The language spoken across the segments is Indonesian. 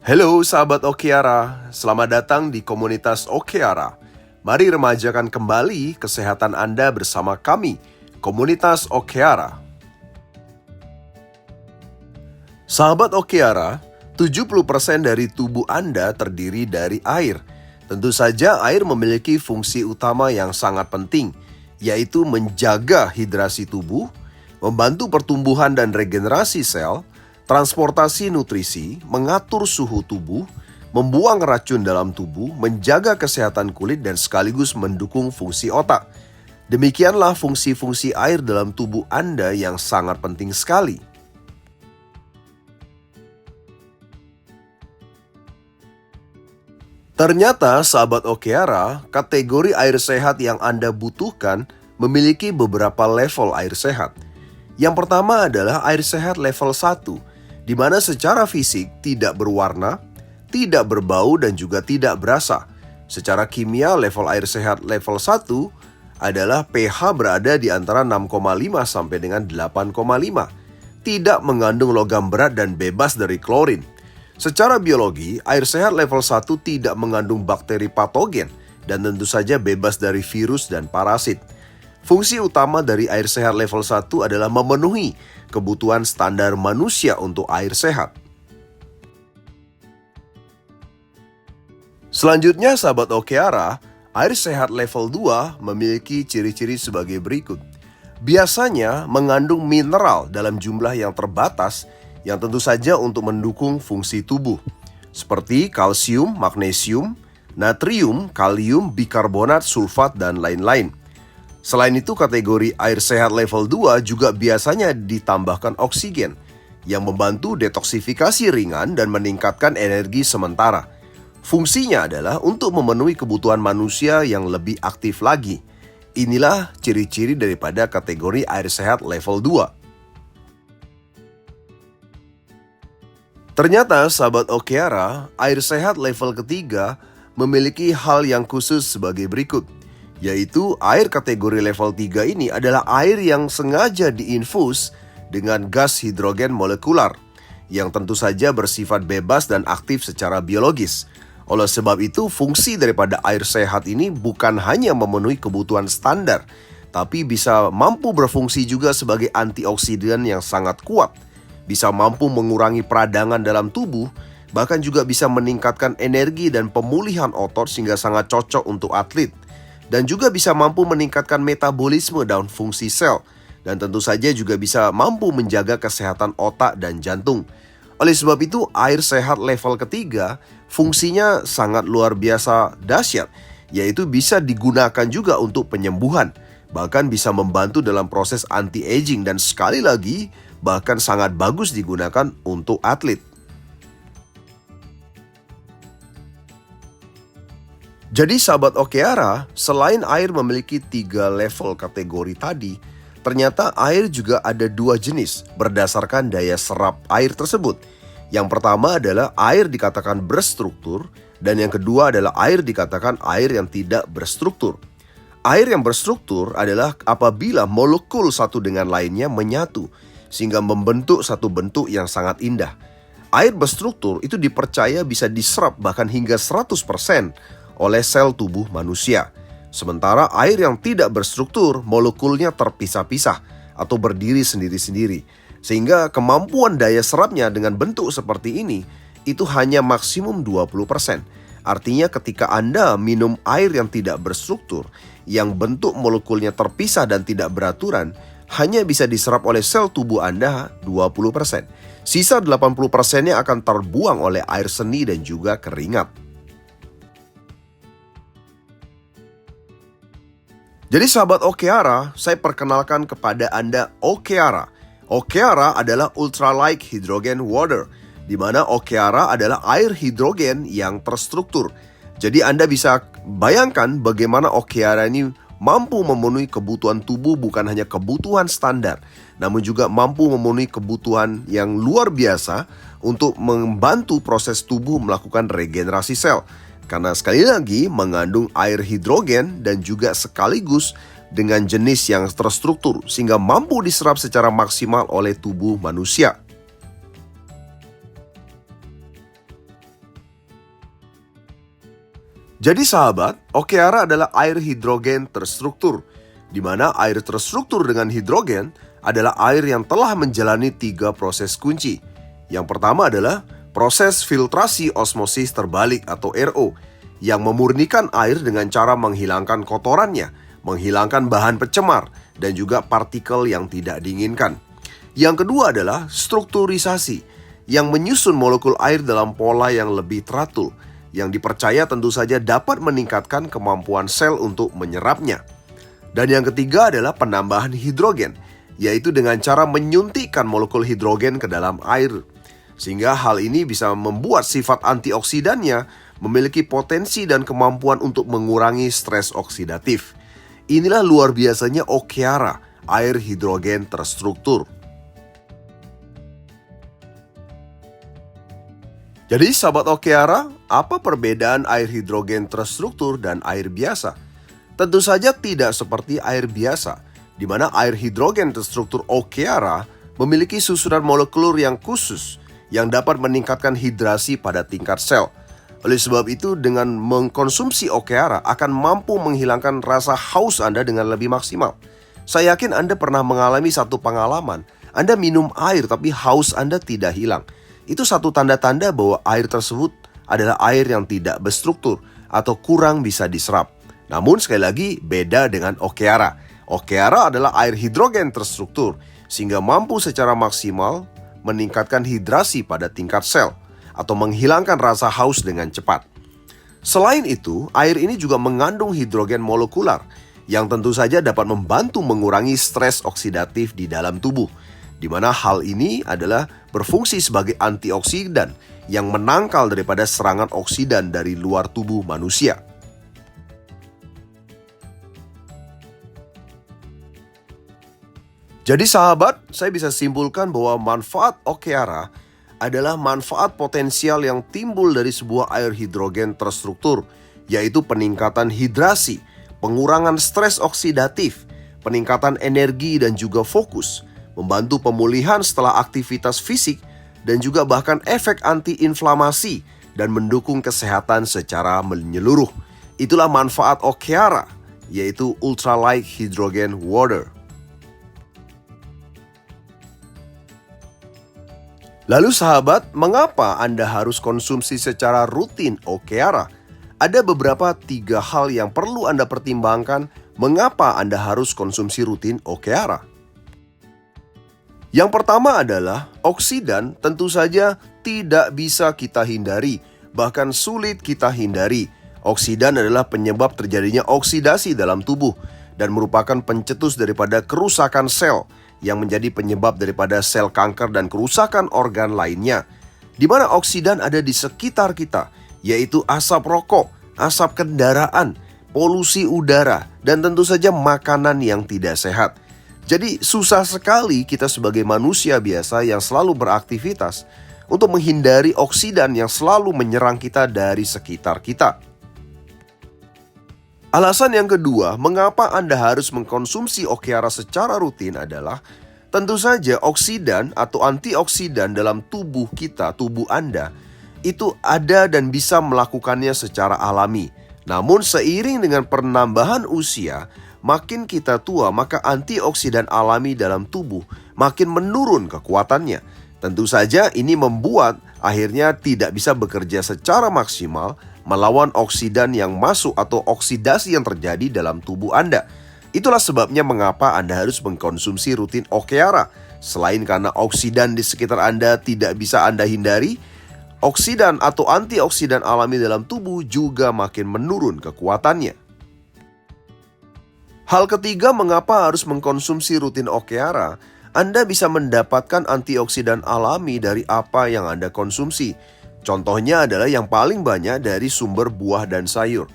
Halo sahabat Okeara, selamat datang di komunitas Okeara. Mari remajakan kembali kesehatan Anda bersama kami, komunitas Okeara. Sahabat Okeara, 70% dari tubuh Anda terdiri dari air. Tentu saja air memiliki fungsi utama yang sangat penting, yaitu menjaga hidrasi tubuh, membantu pertumbuhan dan regenerasi sel, transportasi nutrisi, mengatur suhu tubuh, membuang racun dalam tubuh, menjaga kesehatan kulit, dan sekaligus mendukung fungsi otak. Demikianlah fungsi-fungsi air dalam tubuh Anda yang sangat penting sekali. Ternyata, sahabat Okeara, kategori air sehat yang Anda butuhkan memiliki beberapa level air sehat. Yang pertama adalah air sehat level 1, di mana secara fisik tidak berwarna, tidak berbau, dan juga tidak berasa. Secara kimia, level air sehat level 1 adalah pH berada di antara 6,5 sampai dengan 8,5. Tidak mengandung logam berat dan bebas dari klorin. Secara biologi, air sehat level 1 tidak mengandung bakteri patogen dan tentu saja bebas dari virus dan parasit. Fungsi utama dari air sehat level 1 adalah memenuhi kebutuhan standar manusia untuk air sehat. Selanjutnya, sahabat Okeara, air sehat level 2 memiliki ciri-ciri sebagai berikut. Biasanya mengandung mineral dalam jumlah yang terbatas yang tentu saja untuk mendukung fungsi tubuh, seperti kalsium, magnesium, natrium, kalium, bikarbonat, sulfat, dan lain-lain. Selain itu, kategori air sehat level 2 juga biasanya ditambahkan oksigen yang membantu detoksifikasi ringan dan meningkatkan energi sementara. Fungsinya adalah untuk memenuhi kebutuhan manusia yang lebih aktif lagi. Inilah ciri-ciri daripada kategori air sehat level 2. Ternyata, sahabat Okeara, air sehat level ketiga memiliki hal yang khusus sebagai berikut, yaitu air kategori level 3 ini adalah air yang sengaja diinfus dengan gas hidrogen molekular, yang tentu saja bersifat bebas dan aktif secara biologis. Oleh sebab itu, fungsi daripada air sehat ini bukan hanya memenuhi kebutuhan standar, tapi bisa mampu berfungsi juga sebagai antioksidan yang sangat kuat, bisa mampu mengurangi peradangan dalam tubuh, bahkan juga bisa meningkatkan energi dan pemulihan otot sehingga sangat cocok untuk atlet. Dan juga bisa mampu meningkatkan metabolisme dan fungsi sel. Dan tentu saja juga bisa mampu menjaga kesehatan otak dan jantung. Oleh sebab itu, air sehat level ketiga fungsinya sangat luar biasa dahsyat, yaitu bisa digunakan juga untuk penyembuhan, bahkan bisa membantu dalam proses anti-aging, dan sekali lagi bahkan sangat bagus digunakan untuk atlet. Jadi sahabat Okeara, selain air memiliki 3 level kategori tadi, ternyata air juga ada 2 jenis berdasarkan daya serap air tersebut. Yang pertama adalah air dikatakan berstruktur, dan yang kedua adalah air dikatakan air yang tidak berstruktur. Air yang berstruktur adalah apabila molekul satu dengan lainnya menyatu, sehingga membentuk satu bentuk yang sangat indah. Air berstruktur itu dipercaya bisa diserap bahkan hingga 100% oleh sel tubuh manusia. Sementara air yang tidak berstruktur, molekulnya terpisah-pisah atau berdiri sendiri-sendiri. Sehingga kemampuan daya serapnya dengan bentuk seperti ini, itu hanya maksimum 20%. Artinya ketika Anda minum air yang tidak berstruktur, yang bentuk molekulnya terpisah dan tidak beraturan, hanya bisa diserap oleh sel tubuh Anda 20%. Sisa 80%-nya akan terbuang oleh air seni dan juga keringat. Jadi sahabat Okeara, saya perkenalkan kepada Anda Okeara. Okeara adalah ultralight hydrogen water, di mana Okeara adalah air hidrogen yang terstruktur. Jadi Anda bisa bayangkan bagaimana Okeara ini mampu memenuhi kebutuhan tubuh, bukan hanya kebutuhan standar, namun juga mampu memenuhi kebutuhan yang luar biasa untuk membantu proses tubuh melakukan regenerasi sel. Karena sekali lagi mengandung air hidrogen dan juga sekaligus dengan jenis yang terstruktur sehingga mampu diserap secara maksimal oleh tubuh manusia. Jadi sahabat, Okeara adalah air hidrogen terstruktur, di mana air terstruktur dengan hidrogen adalah air yang telah menjalani 3 proses kunci. Yang pertama adalah proses filtrasi osmosis terbalik atau RO, yang memurnikan air dengan cara menghilangkan kotorannya, menghilangkan bahan pencemar, dan juga partikel yang tidak diinginkan. Yang kedua adalah strukturisasi, yang menyusun molekul air dalam pola yang lebih teratur, yang dipercaya tentu saja dapat meningkatkan kemampuan sel untuk menyerapnya. Dan yang ketiga adalah penambahan hidrogen, yaitu dengan cara menyuntikkan molekul hidrogen ke dalam air. Sehingga hal ini bisa membuat sifat antioksidannya memiliki potensi dan kemampuan untuk mengurangi stres oksidatif. Inilah luar biasanya Okeara, air hidrogen terstruktur. Jadi sahabat Okeara, apa perbedaan air hidrogen terstruktur dan air biasa? Tentu saja tidak seperti air biasa, di mana air hidrogen terstruktur Okeara memiliki susunan molekul yang khusus yang dapat meningkatkan hidrasi pada tingkat sel. Oleh sebab itu, dengan mengkonsumsi Okeara akan mampu menghilangkan rasa haus Anda dengan lebih maksimal. Saya yakin Anda pernah mengalami satu pengalaman, Anda minum air tapi haus Anda tidak hilang. Itu satu tanda-tanda bahwa air tersebut adalah air yang tidak berstruktur atau kurang bisa diserap. Namun sekali lagi beda dengan Okeara. Okeara adalah air hidrogen terstruktur sehingga mampu secara maksimal meningkatkan hidrasi pada tingkat sel atau menghilangkan rasa haus dengan cepat. Selain itu, air ini juga mengandung hidrogen molekular yang tentu saja dapat membantu mengurangi stres oksidatif di dalam tubuh, di mana hal ini adalah berfungsi sebagai antioksidan yang menangkal daripada serangan oksidan dari luar tubuh manusia. Jadi sahabat, saya bisa simpulkan bahwa manfaat Okeara adalah manfaat potensial yang timbul dari sebuah air hidrogen terstruktur, yaitu peningkatan hidrasi, pengurangan stres oksidatif, peningkatan energi dan juga fokus, membantu pemulihan setelah aktivitas fisik, dan juga bahkan efek anti-inflamasi dan mendukung kesehatan secara menyeluruh. Itulah manfaat Okeara, yaitu Ultralight Hydrogen Water. Lalu sahabat, mengapa Anda harus konsumsi secara rutin Okeara? Ada beberapa 3 hal yang perlu Anda pertimbangkan mengapa Anda harus konsumsi rutin Okeara. Yang pertama adalah oksidan tentu saja tidak bisa kita hindari, bahkan sulit kita hindari. Oksidan adalah penyebab terjadinya oksidasi dalam tubuh dan merupakan pencetus daripada kerusakan sel yang menjadi penyebab daripada sel kanker dan kerusakan organ lainnya. Di mana oksidan ada di sekitar kita, yaitu asap rokok, asap kendaraan, polusi udara, dan tentu saja makanan yang tidak sehat. Jadi susah sekali kita sebagai manusia biasa yang selalu beraktivitas untuk menghindari oksidan yang selalu menyerang kita dari sekitar kita. Alasan yang kedua, mengapa Anda harus mengkonsumsi Okeara secara rutin adalah tentu saja oksidan atau antioksidan dalam tubuh kita, tubuh Anda, itu ada dan bisa melakukannya secara alami. Namun seiring dengan penambahan usia, makin kita tua, maka antioksidan alami dalam tubuh makin menurun kekuatannya. Tentu saja ini membuat akhirnya tidak bisa bekerja secara maksimal melawan oksidan yang masuk atau oksidasi yang terjadi dalam tubuh Anda. Itulah sebabnya mengapa Anda harus mengkonsumsi rutin Okeara. Selain karena oksidan di sekitar Anda tidak bisa Anda hindari, oksidan atau antioksidan alami dalam tubuh juga makin menurun kekuatannya. Hal ketiga mengapa harus mengkonsumsi rutin Okeara, Anda bisa mendapatkan antioksidan alami dari apa yang Anda konsumsi. Contohnya adalah yang paling banyak dari sumber buah dan sayur.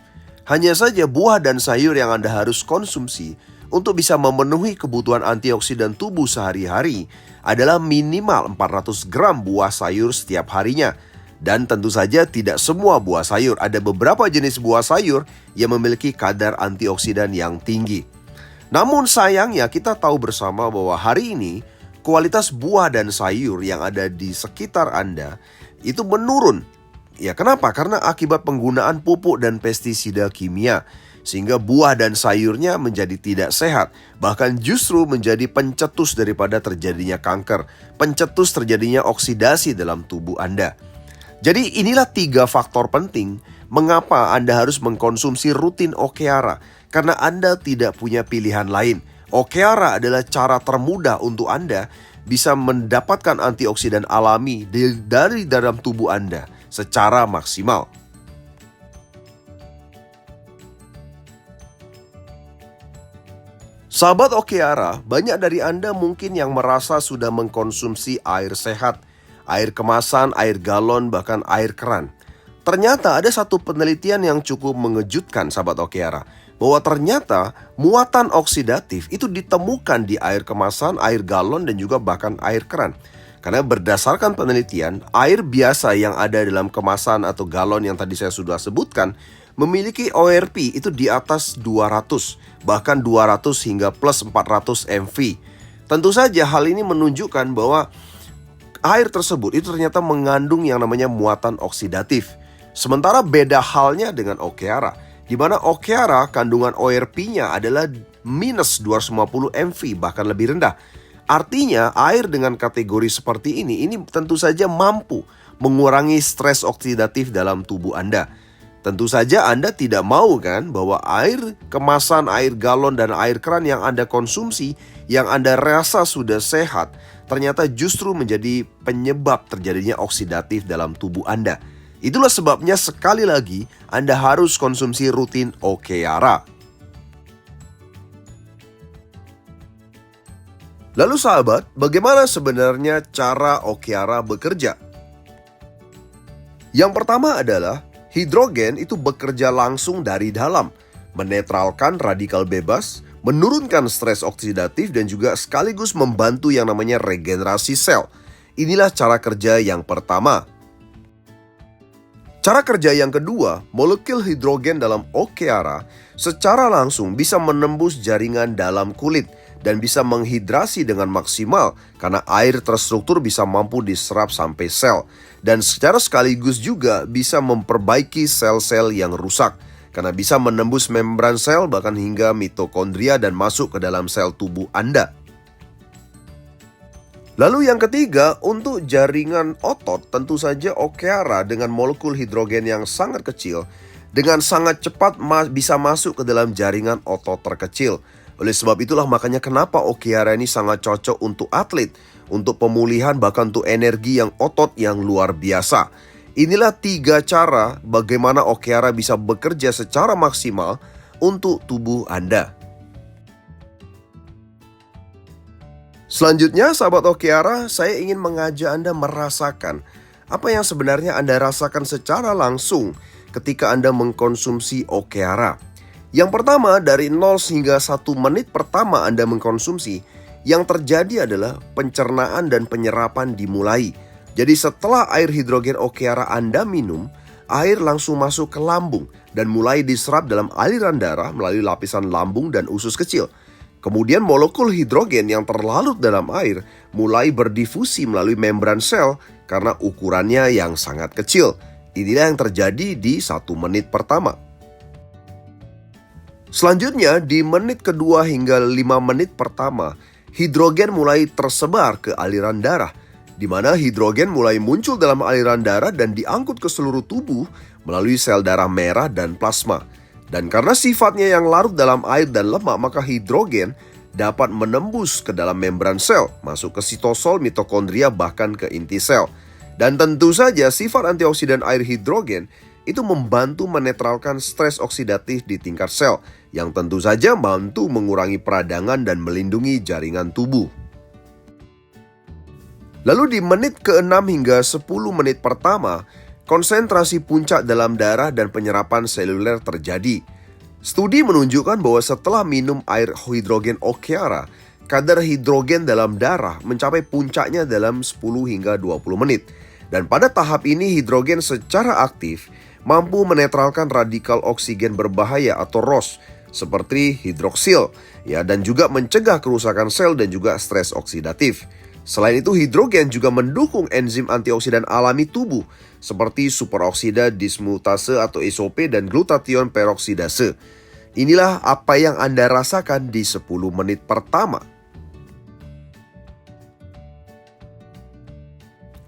Hanya saja buah dan sayur yang Anda harus konsumsi untuk bisa memenuhi kebutuhan antioksidan tubuh sehari-hari adalah minimal 400 gram buah sayur setiap harinya. Dan tentu saja tidak semua buah sayur. Ada beberapa jenis buah sayur yang memiliki kadar antioksidan yang tinggi. Namun sayangnya kita tahu bersama bahwa hari ini kualitas buah dan sayur yang ada di sekitar Anda itu menurun. Ya kenapa? Karena akibat penggunaan pupuk dan pestisida kimia, sehingga buah dan sayurnya menjadi tidak sehat, bahkan justru menjadi pencetus daripada terjadinya kanker, pencetus terjadinya oksidasi dalam tubuh Anda. Jadi inilah 3 faktor penting mengapa Anda harus mengkonsumsi rutin Okeara, karena Anda tidak punya pilihan lain. Okeara adalah cara termudah untuk Anda bisa mendapatkan antioksidan alami dari dalam tubuh Anda secara maksimal. Sahabat Okeara, banyak dari Anda mungkin yang merasa sudah mengkonsumsi air sehat, air kemasan, air galon, bahkan air keran. Ternyata ada satu penelitian yang cukup mengejutkan sahabat Okeara, bahwa ternyata muatan oksidatif itu ditemukan di air kemasan, air galon, dan juga bahkan air keran. Karena berdasarkan penelitian, air biasa yang ada dalam kemasan atau galon yang tadi saya sudah sebutkan memiliki ORP itu di atas 200, bahkan 200 hingga plus 400 mV. Tentu saja hal ini menunjukkan bahwa air tersebut itu ternyata mengandung yang namanya muatan oksidatif. Sementara beda halnya dengan Okeara, di mana Okeara kandungan ORP-nya adalah minus 250 mV, bahkan lebih rendah. Artinya air dengan kategori seperti ini tentu saja mampu mengurangi stres oksidatif dalam tubuh Anda. Tentu saja Anda tidak mau kan bahwa air kemasan, air galon, dan air keran yang Anda konsumsi, yang Anda rasa sudah sehat, ternyata justru menjadi penyebab terjadinya oksidatif dalam tubuh Anda. Itulah sebabnya sekali lagi Anda harus konsumsi rutin Okeara. Lalu sahabat, bagaimana sebenarnya cara Okeara bekerja? Yang pertama adalah hidrogen itu bekerja langsung dari dalam, menetralkan radikal bebas, menurunkan stres oksidatif, dan juga sekaligus membantu yang namanya regenerasi sel. Inilah cara kerja yang pertama. Cara kerja yang kedua, molekul hidrogen dalam Okeara secara langsung bisa menembus jaringan dalam kulit dan bisa menghidrasi dengan maksimal karena air terstruktur bisa mampu diserap sampai sel, dan secara sekaligus juga bisa memperbaiki sel-sel yang rusak karena bisa menembus membran sel bahkan hingga mitokondria dan masuk ke dalam sel tubuh Anda. Lalu yang ketiga, untuk jaringan otot, tentu saja Okeara dengan molekul hidrogen yang sangat kecil dengan sangat cepat bisa masuk ke dalam jaringan otot terkecil. Oleh sebab itulah makanya kenapa Okeara ini sangat cocok untuk atlet, untuk pemulihan, bahkan untuk energi yang otot yang luar biasa. Inilah 3 cara bagaimana Okeara bisa bekerja secara maksimal untuk tubuh Anda. Selanjutnya sahabat Okeara, saya ingin mengajak Anda merasakan apa yang sebenarnya Anda rasakan secara langsung ketika Anda mengkonsumsi Okeara. Yang pertama, dari 0 hingga 1 menit pertama Anda mengkonsumsi, yang terjadi adalah pencernaan dan penyerapan dimulai. Jadi setelah air hidrogen Okeara Anda minum, air langsung masuk ke lambung dan mulai diserap dalam aliran darah melalui lapisan lambung dan usus kecil. Kemudian molekul hidrogen yang terlarut dalam air mulai berdifusi melalui membran sel karena ukurannya yang sangat kecil. Inilah yang terjadi di 1 menit pertama. Selanjutnya, di menit kedua hingga 5 menit pertama, hidrogen mulai tersebar ke aliran darah, di mana hidrogen mulai muncul dalam aliran darah dan diangkut ke seluruh tubuh melalui sel darah merah dan plasma. Dan karena sifatnya yang larut dalam air dan lemak, maka hidrogen dapat menembus ke dalam membran sel, masuk ke sitosol, mitokondria, bahkan ke inti sel. Dan tentu saja sifat antioksidan air hidrogen itu membantu menetralkan stres oksidatif di tingkat sel, yang tentu saja mampu mengurangi peradangan dan melindungi jaringan tubuh. Lalu di menit ke-6 hingga 10 menit pertama, konsentrasi puncak dalam darah dan penyerapan seluler terjadi. Studi menunjukkan bahwa setelah minum air hidrogen Okeara, kadar hidrogen dalam darah mencapai puncaknya dalam 10 hingga 20 menit. Dan pada tahap ini hidrogen secara aktif mampu menetralkan radikal oksigen berbahaya atau ROS seperti hidroksil, dan juga mencegah kerusakan sel dan juga stres oksidatif. Selain itu, hidrogen juga mendukung enzim antioksidan alami tubuh seperti superoksida dismutase atau SOP dan glutathione peroksidase. Inilah apa yang Anda rasakan di 10 menit pertama.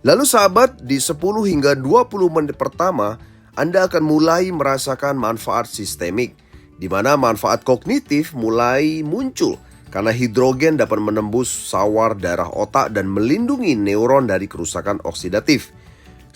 Lalu sahabat, di 10 hingga 20 menit pertama, Anda akan mulai merasakan manfaat sistemik, di mana manfaat kognitif mulai muncul karena hidrogen dapat menembus sawar darah otak dan melindungi neuron dari kerusakan oksidatif.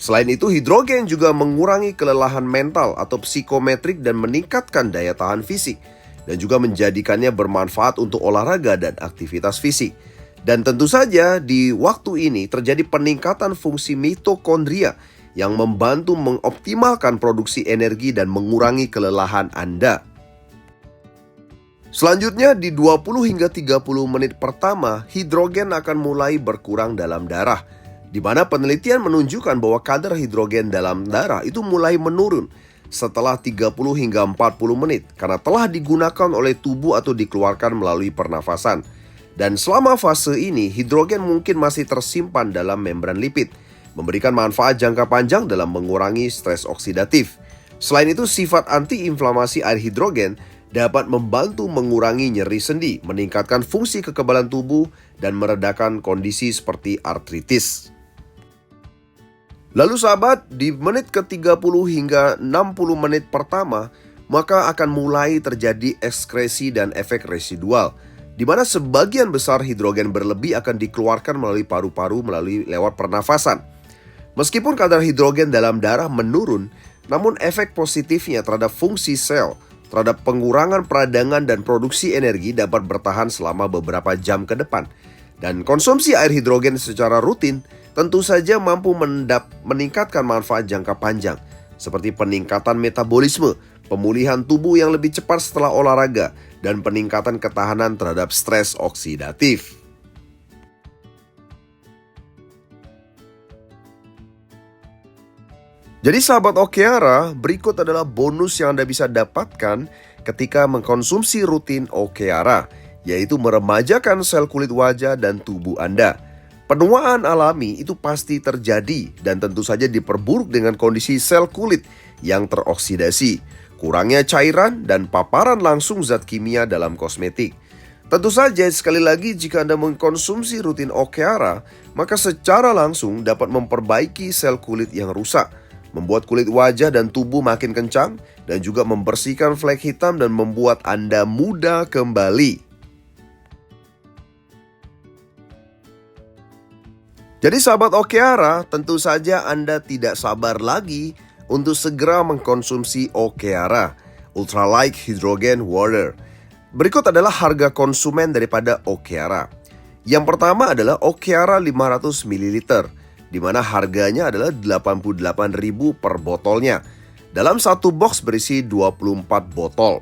Selain itu, hidrogen juga mengurangi kelelahan mental atau psikometrik dan meningkatkan daya tahan fisik, dan juga menjadikannya bermanfaat untuk olahraga dan aktivitas fisik. Dan tentu saja di waktu ini terjadi peningkatan fungsi mitokondria yang membantu mengoptimalkan produksi energi dan mengurangi kelelahan Anda. Selanjutnya, di 20 hingga 30 menit pertama, hidrogen akan mulai berkurang dalam darah, di mana penelitian menunjukkan bahwa kadar hidrogen dalam darah itu mulai menurun setelah 30 hingga 40 menit karena telah digunakan oleh tubuh atau dikeluarkan melalui pernafasan. Dan selama fase ini, hidrogen mungkin masih tersimpan dalam membran lipid, memberikan manfaat jangka panjang dalam mengurangi stres oksidatif. Selain itu, sifat antiinflamasi air hidrogen dapat membantu mengurangi nyeri sendi, meningkatkan fungsi kekebalan tubuh, dan meredakan kondisi seperti artritis. Lalu sahabat, di menit ke-30 hingga 60 menit pertama, maka akan mulai terjadi ekskresi dan efek residual, di mana sebagian besar hidrogen berlebih akan dikeluarkan melalui paru-paru lewat pernafasan. Meskipun kadar hidrogen dalam darah menurun, namun efek positifnya terhadap fungsi sel, terhadap pengurangan peradangan dan produksi energi dapat bertahan selama beberapa jam ke depan. Dan konsumsi air hidrogen secara rutin tentu saja mampu meningkatkan manfaat jangka panjang, seperti peningkatan metabolisme, pemulihan tubuh yang lebih cepat setelah olahraga, dan peningkatan ketahanan terhadap stres oksidatif. Jadi sahabat Okeara, berikut adalah bonus yang Anda bisa dapatkan ketika mengkonsumsi rutin Okeara, yaitu meremajakan sel kulit wajah dan tubuh Anda. Penuaan alami itu pasti terjadi dan tentu saja diperburuk dengan kondisi sel kulit yang teroksidasi, kurangnya cairan, dan paparan langsung zat kimia dalam kosmetik. Tentu saja, sekali lagi, jika Anda mengkonsumsi rutin Okeara, maka secara langsung dapat memperbaiki sel kulit yang rusak, membuat kulit wajah dan tubuh makin kencang, dan juga membersihkan flek hitam dan membuat Anda muda kembali. Jadi sahabat Okeara, tentu saja Anda tidak sabar lagi untuk segera mengkonsumsi Okeara Ultralight Hydrogen Water. Berikut adalah harga konsumen daripada Okeara. Yang pertama adalah Okeara 500 ml, di mana harganya adalah Rp88.000 per botolnya. Dalam satu box berisi 24 botol.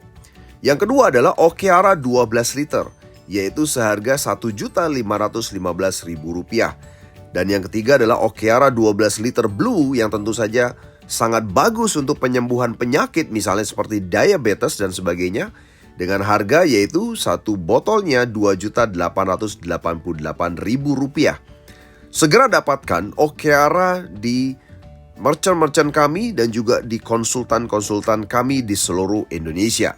Yang kedua adalah Okeara 12 liter, yaitu seharga Rp1.515.000. Dan yang ketiga adalah Okeara 12 liter Blue yang tentu saja sangat bagus untuk penyembuhan penyakit misalnya seperti diabetes dan sebagainya, dengan harga yaitu satu botolnya Rp2.888.000. Segera dapatkan Okeara di merchant-merchant kami dan juga di konsultan-konsultan kami di seluruh Indonesia.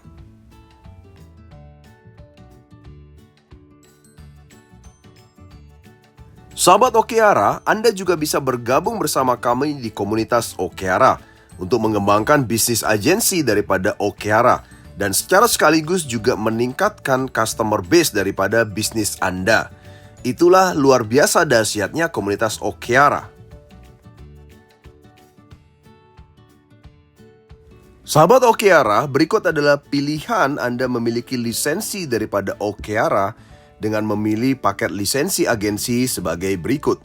Sahabat Okeara, Anda juga bisa bergabung bersama kami di komunitas Okeara untuk mengembangkan bisnis agensi daripada Okeara dan secara sekaligus juga meningkatkan customer base daripada bisnis Anda. Itulah luar biasa dahsyatnya komunitas Okeara. Sahabat Okeara, berikut adalah pilihan Anda memiliki lisensi daripada Okeara dengan memilih paket lisensi agensi sebagai berikut.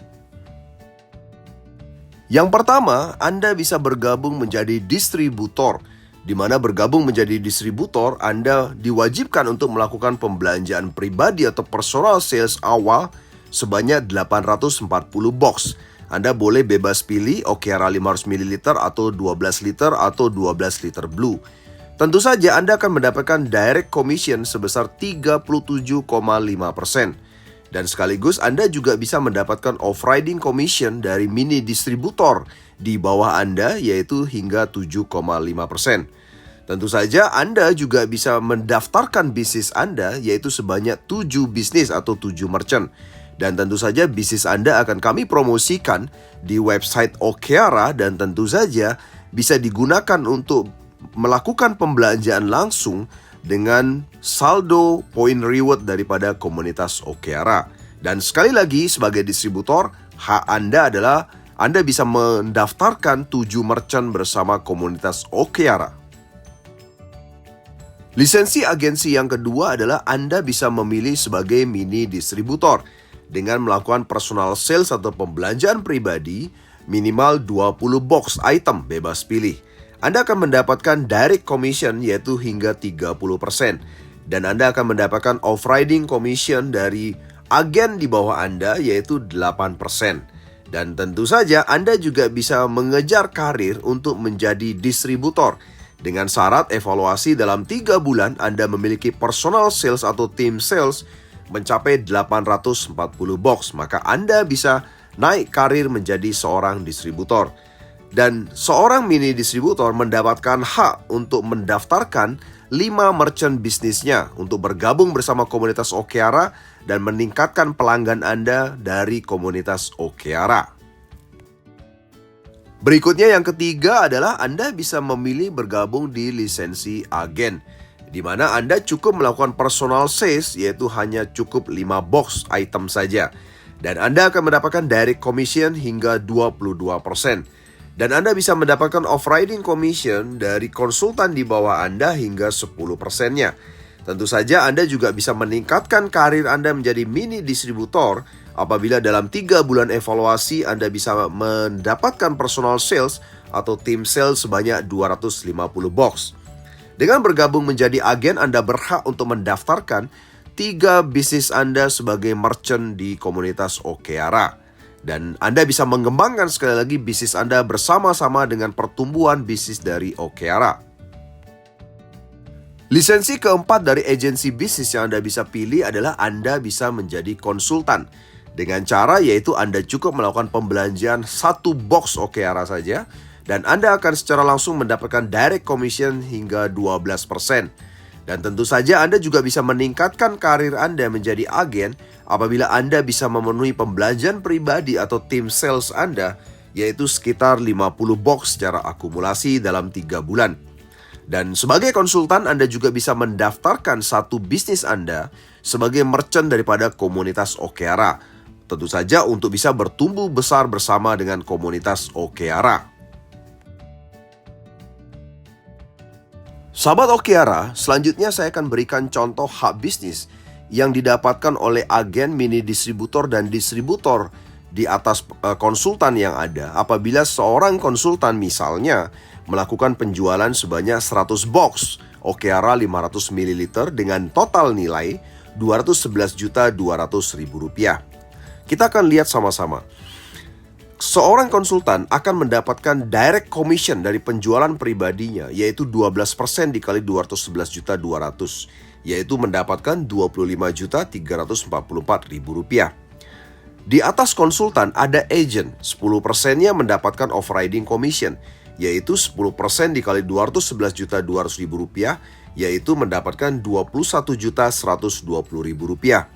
Yang pertama, Anda bisa bergabung menjadi distributor, di mana bergabung menjadi distributor, Anda diwajibkan untuk melakukan pembelanjaan pribadi atau personal sales awal sebanyak 840 box. Anda boleh bebas pilih Okeara 500 ml atau 12 liter atau 12 liter Blue. Tentu saja Anda akan mendapatkan direct commission sebesar 37,5%. Dan sekaligus Anda juga bisa mendapatkan off-riding commission dari mini distributor di bawah Anda, yaitu hingga 7,5%. Tentu saja Anda juga bisa mendaftarkan bisnis Anda, yaitu sebanyak 7 bisnis atau 7 merchant. Dan tentu saja bisnis Anda akan kami promosikan di website Okeara, dan tentu saja bisa digunakan untuk melakukan pembelanjaan langsung dengan saldo poin reward daripada komunitas Okeara. Dan sekali lagi, sebagai distributor, hak Anda adalah Anda bisa mendaftarkan 7 merchant bersama komunitas Okeara. Lisensi agensi yang kedua adalah Anda bisa memilih sebagai mini distributor dengan melakukan personal sales atau pembelanjaan pribadi minimal 20 box item bebas pilih. Anda akan mendapatkan direct commission yaitu hingga 30%. Dan Anda akan mendapatkan off-riding commission dari agen di bawah Anda yaitu 8%. Dan tentu saja Anda juga bisa mengejar karir untuk menjadi distributor. Dengan syarat evaluasi dalam 3 bulan Anda memiliki personal sales atau team sales mencapai 840 box. Maka Anda bisa naik karir menjadi seorang distributor. Dan seorang mini distributor mendapatkan hak untuk mendaftarkan 5 merchant bisnisnya untuk bergabung bersama komunitas Okeara dan meningkatkan pelanggan Anda dari komunitas Okeara. Berikutnya yang ketiga adalah Anda bisa memilih bergabung di lisensi agen, di mana Anda cukup melakukan personal sales yaitu hanya cukup 5 box item saja. Dan Anda akan mendapatkan direct commission hingga 22%. Dan Anda bisa mendapatkan off-riding commission dari konsultan di bawah Anda hingga 10%-nya. Tentu saja Anda juga bisa meningkatkan karir Anda menjadi mini distributor apabila dalam 3 bulan evaluasi Anda bisa mendapatkan personal sales atau team sales sebanyak 250 box. Dengan bergabung menjadi agen, Anda berhak untuk mendaftarkan 3 bisnis Anda sebagai merchant di komunitas Okeara. Dan Anda bisa mengembangkan sekali lagi bisnis Anda bersama-sama dengan pertumbuhan bisnis dari Okeara. Lisensi keempat dari agensi bisnis yang Anda bisa pilih adalah Anda bisa menjadi konsultan. Dengan cara yaitu Anda cukup melakukan pembelanjaan 1 box Okeara saja dan Anda akan secara langsung mendapatkan direct commission hingga 12%. Dan tentu saja Anda juga bisa meningkatkan karir Anda menjadi agen apabila Anda bisa memenuhi pembelanjaan pribadi atau tim sales Anda, yaitu sekitar 50 box secara akumulasi dalam 3 bulan. Dan sebagai konsultan, Anda juga bisa mendaftarkan 1 bisnis Anda sebagai merchant daripada komunitas Okeara. Tentu saja untuk bisa bertumbuh besar bersama dengan komunitas Okeara. Sahabat Okeara, selanjutnya saya akan berikan contoh hak bisnis yang didapatkan oleh agen, mini distributor, dan distributor di atas konsultan yang ada apabila seorang konsultan misalnya melakukan penjualan sebanyak 100 box Okeara 500 ml dengan total nilai Rp211.200.000. Kita akan lihat sama-sama. Seorang konsultan akan mendapatkan direct commission dari penjualan pribadinya yaitu 12% dikali Rp211.200.000, yaitu mendapatkan Rp25.344.000. Di atas konsultan ada agent, 10%-nya mendapatkan off-riding commission yaitu 10% dikali Rp211.200.000, yaitu mendapatkan Rp21.120.000.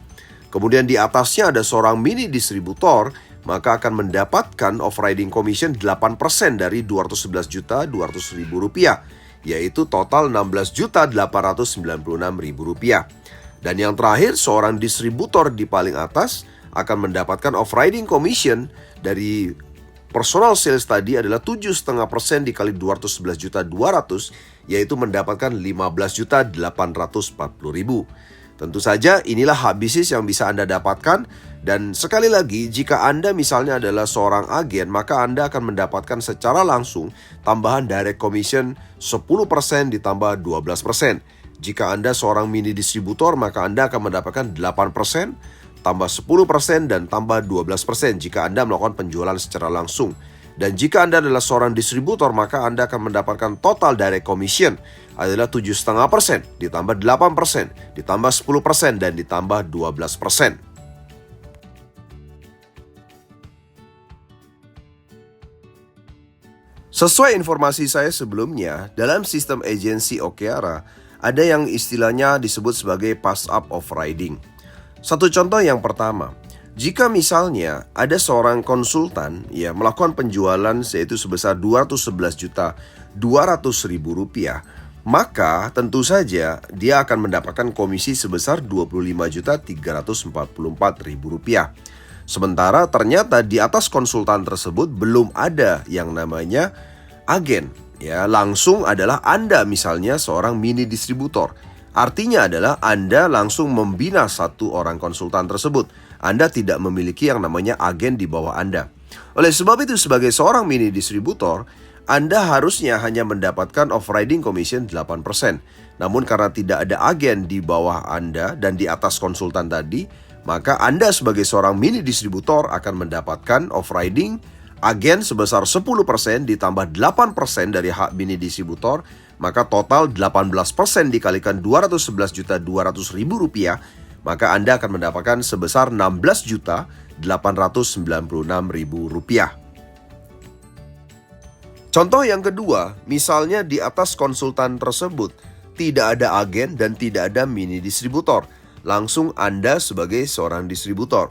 Kemudian di atasnya ada seorang mini distributor, maka akan mendapatkan off-riding commission 8% dari Rp211.200.000, yaitu total Rp16.896.000. Dan yang terakhir, seorang distributor di paling atas akan mendapatkan off-riding commission dari personal sales tadi adalah 7,5% dikali Rp211.200.000, yaitu mendapatkan Rp15.840.000. Tentu saja inilah hak bisnis yang bisa Anda dapatkan. Dan sekali lagi, jika Anda misalnya adalah seorang agen, maka Anda akan mendapatkan secara langsung tambahan direct commission 10% ditambah 12%. Jika Anda seorang mini distributor, maka Anda akan mendapatkan 8%, tambah 10%, dan tambah 12% jika Anda melakukan penjualan secara langsung. Dan jika Anda adalah seorang distributor, maka Anda akan mendapatkan total direct commission adalah 7,5%, ditambah 8%, ditambah 10%, dan ditambah 12%. Sesuai informasi saya sebelumnya, dalam sistem agensi Okeara, ada yang istilahnya disebut sebagai pass up of riding. Satu contoh yang pertama, jika misalnya ada seorang konsultan melakukan penjualan yaitu sebesar 211.200.000 rupiah, maka tentu saja dia akan mendapatkan komisi sebesar 25.344.000 rupiah. Sementara ternyata di atas konsultan tersebut belum ada yang namanya agen. Langsung adalah Anda misalnya seorang mini distributor. Artinya adalah Anda langsung membina satu orang konsultan tersebut. Anda tidak memiliki yang namanya agen di bawah Anda. Oleh sebab itu sebagai seorang mini distributor, Anda harusnya hanya mendapatkan off-riding commission 8%. Namun karena tidak ada agen di bawah Anda dan di atas konsultan tadi, maka Anda sebagai seorang mini distributor akan mendapatkan off-riding agen sebesar 10% ditambah 8% dari hak mini distributor, maka total 18% dikalikan 211.200.000 rupiah, maka Anda akan mendapatkan sebesar 16.896.000 rupiah. Contoh yang kedua, misalnya di atas konsultan tersebut tidak ada agen dan tidak ada mini distributor. Langsung Anda sebagai seorang distributor.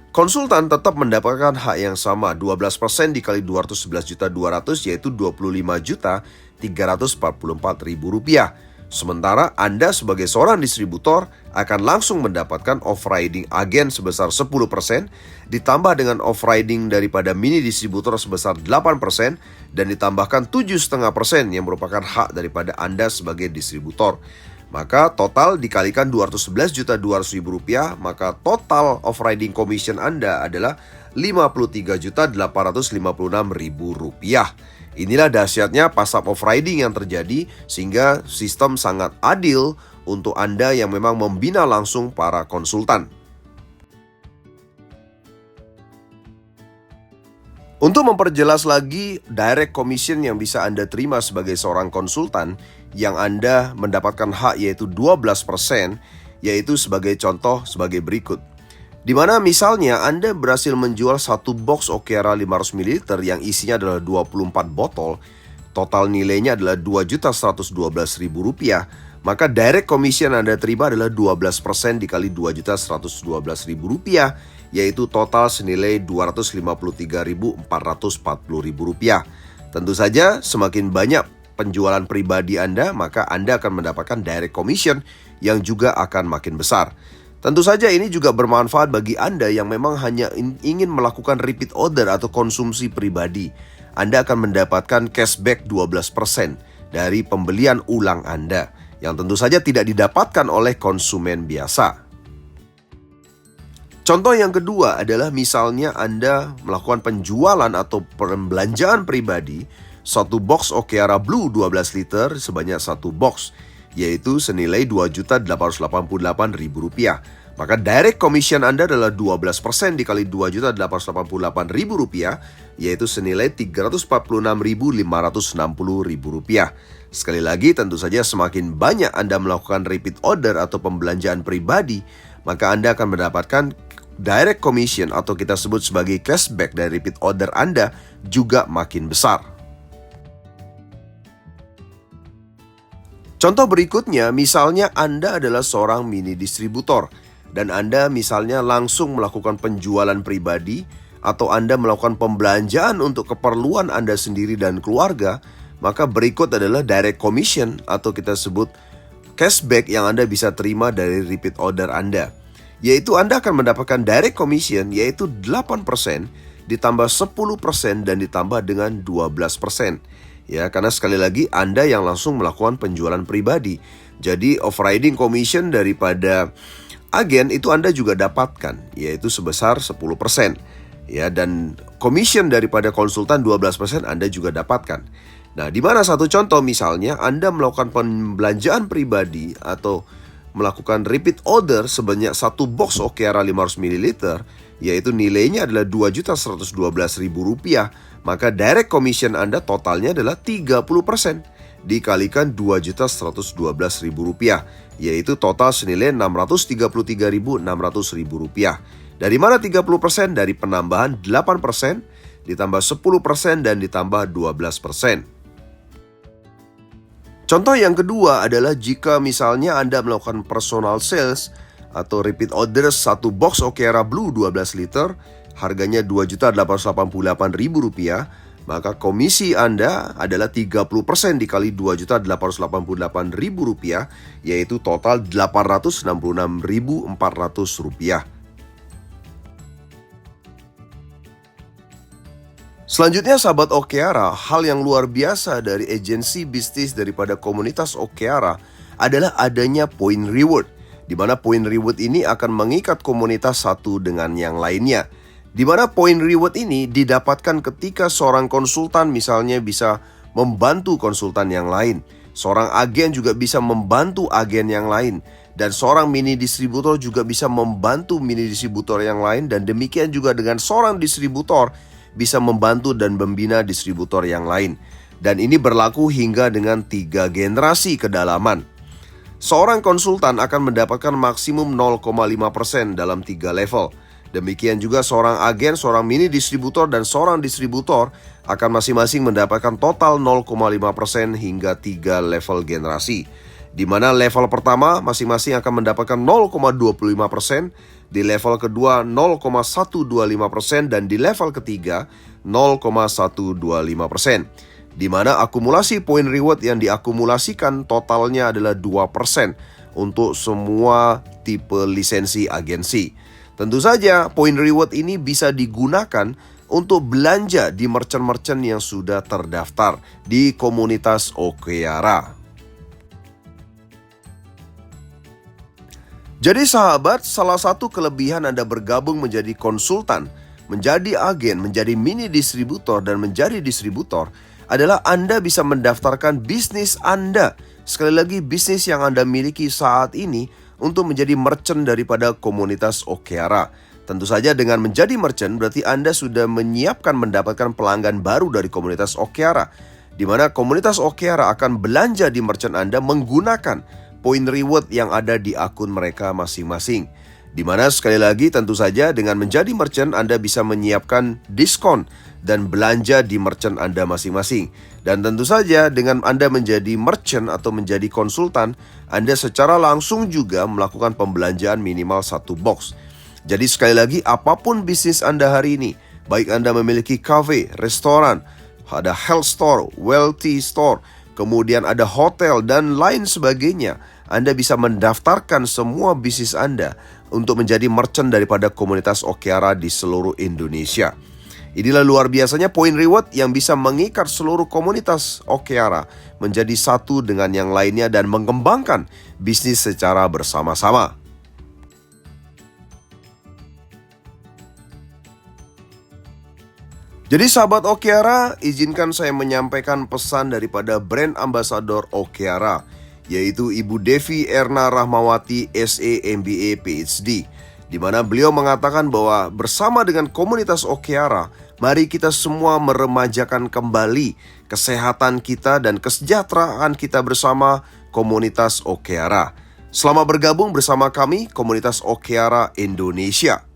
Konsultan tetap mendapatkan hak yang sama, 12% dikali 211.200.000 yaitu 25.344.000 rupiah. Sementara Anda sebagai seorang distributor akan langsung mendapatkan off-riding agen sebesar 10% ditambah dengan off-riding daripada mini distributor sebesar 8% dan ditambahkan 7,5% yang merupakan hak daripada Anda sebagai distributor. Maka total dikalikan 211.200.000 rupiah, maka total off-riding commission Anda adalah 53.856.000 rupiah. Inilah dahsyatnya pass up off-riding yang terjadi sehingga sistem sangat adil untuk Anda yang memang membina langsung para konsultan. Untuk memperjelas lagi direct commission yang bisa Anda terima sebagai seorang konsultan yang Anda mendapatkan hak yaitu 12%, yaitu sebagai contoh sebagai berikut. Di mana misalnya Anda berhasil menjual satu box Okeara 500 ml yang isinya adalah 24 botol, total nilainya adalah 2.112.000 rupiah, maka direct commission Anda terima adalah 12% dikali 2.112.000 rupiah, yaitu total senilai 253.440.000 rupiah. Tentu saja semakin banyak penjualan pribadi Anda, maka Anda akan mendapatkan direct commission yang juga akan makin besar. Tentu saja ini juga bermanfaat bagi Anda yang memang hanya ingin melakukan repeat order atau konsumsi pribadi. Anda akan mendapatkan cashback 12% dari pembelian ulang Anda, yang tentu saja tidak didapatkan oleh konsumen biasa. Contoh yang kedua adalah misalnya Anda melakukan penjualan atau pembelanjaan pribadi satu box Okeara Blue 12 liter sebanyak satu box, yaitu senilai 2.888.000 rupiah. Maka direct commission Anda adalah 12% dikali 2.888.000 rupiah, yaitu senilai 346.560.000 rupiah. Sekali lagi, tentu saja semakin banyak Anda melakukan repeat order atau pembelanjaan pribadi, maka Anda akan mendapatkan direct commission atau kita sebut sebagai cashback dari repeat order Anda juga makin besar. Contoh berikutnya, misalnya Anda adalah seorang mini distributor dan Anda misalnya langsung melakukan penjualan pribadi atau Anda melakukan pembelanjaan untuk keperluan Anda sendiri dan keluarga, maka berikut adalah direct commission atau kita sebut cashback yang Anda bisa terima dari repeat order Anda. Yaitu Anda akan mendapatkan direct commission yaitu 8% ditambah 10% dan ditambah dengan 12%. Ya, karena sekali lagi Anda yang langsung melakukan penjualan pribadi. Jadi off-riding commission daripada agen itu Anda juga dapatkan, yaitu sebesar 10%. Ya, dan commission daripada konsultan 12% Anda juga dapatkan. Nah, di mana satu contoh misalnya Anda melakukan pembelanjaan pribadi atau melakukan repeat order sebanyak satu box Okeara 500 ml, yaitu nilainya adalah 2.112.000 rupiah, maka direct commission Anda totalnya adalah 30% dikalikan 2.112.000 rupiah, yaitu total senilai 633.600.000 rupiah. Dari mana 30%? Dari penambahan 8% ditambah 10%, dan ditambah 12%. Contoh yang kedua adalah jika misalnya Anda melakukan personal sales atau repeat orders satu box Okeara Blue 12 liter, harganya Rp2.888.000, maka komisi Anda adalah 30% dikali Rp2.888.000, yaitu total Rp866.400. Selanjutnya sahabat Okeara, hal yang luar biasa dari agensi bisnis daripada komunitas Okeara adalah adanya point reward, di mana point reward ini akan mengikat komunitas satu dengan yang lainnya. Di mana point reward ini didapatkan ketika seorang konsultan misalnya bisa membantu konsultan yang lain, seorang agen juga bisa membantu agen yang lain, dan seorang mini distributor juga bisa membantu mini distributor yang lain, dan demikian juga dengan seorang distributor bisa membantu dan membina distributor yang lain. Dan ini berlaku hingga dengan 3 generasi kedalaman. Seorang konsultan akan mendapatkan maksimum 0,5% dalam 3 level. Demikian juga seorang agen, seorang mini distributor, dan seorang distributor akan masing-masing mendapatkan total 0,5% hingga 3 level generasi. Di mana level pertama masing-masing akan mendapatkan 0,25%, di level kedua 0,125%, dan di level ketiga 0,125%. Di mana akumulasi point reward yang diakumulasikan totalnya adalah 2% untuk semua tipe lisensi agensi. Tentu saja point reward ini bisa digunakan untuk belanja di merchant-merchant yang sudah terdaftar di komunitas Okeara. Jadi sahabat, salah satu kelebihan Anda bergabung menjadi konsultan, menjadi agen, menjadi mini distributor, dan menjadi distributor adalah Anda bisa mendaftarkan bisnis Anda. Sekali lagi, bisnis yang Anda miliki saat ini untuk menjadi merchant daripada komunitas Okeara. Tentu saja dengan menjadi merchant berarti Anda sudah menyiapkan mendapatkan pelanggan baru dari komunitas Okeara, di mana komunitas Okeara akan belanja di merchant Anda menggunakan point reward yang ada di akun mereka masing-masing. Di mana sekali lagi tentu saja dengan menjadi merchant Anda bisa menyiapkan diskon dan belanja di merchant Anda masing-masing. Dan tentu saja dengan Anda menjadi merchant atau menjadi konsultan, Anda secara langsung juga melakukan pembelanjaan minimal 1 box. Jadi sekali lagi, apapun bisnis Anda hari ini, baik Anda memiliki cafe, restoran, ada health store, wealthy store, kemudian ada hotel dan lain sebagainya, Anda bisa mendaftarkan semua bisnis Anda untuk menjadi merchant daripada komunitas Okeara di seluruh Indonesia. Inilah luar biasanya point reward yang bisa mengikat seluruh komunitas Okeara menjadi satu dengan yang lainnya dan mengembangkan bisnis secara bersama-sama. Jadi sahabat Okeara, izinkan saya menyampaikan pesan daripada brand ambassador Okeara, yaitu Ibu Devi Erna Rahmawati SE MBA PhD, di mana beliau mengatakan bahwa bersama dengan komunitas Okeara, mari kita semua meremajakan kembali kesehatan kita dan kesejahteraan kita bersama komunitas Okeara. Selamat bergabung bersama kami, komunitas Okeara Indonesia.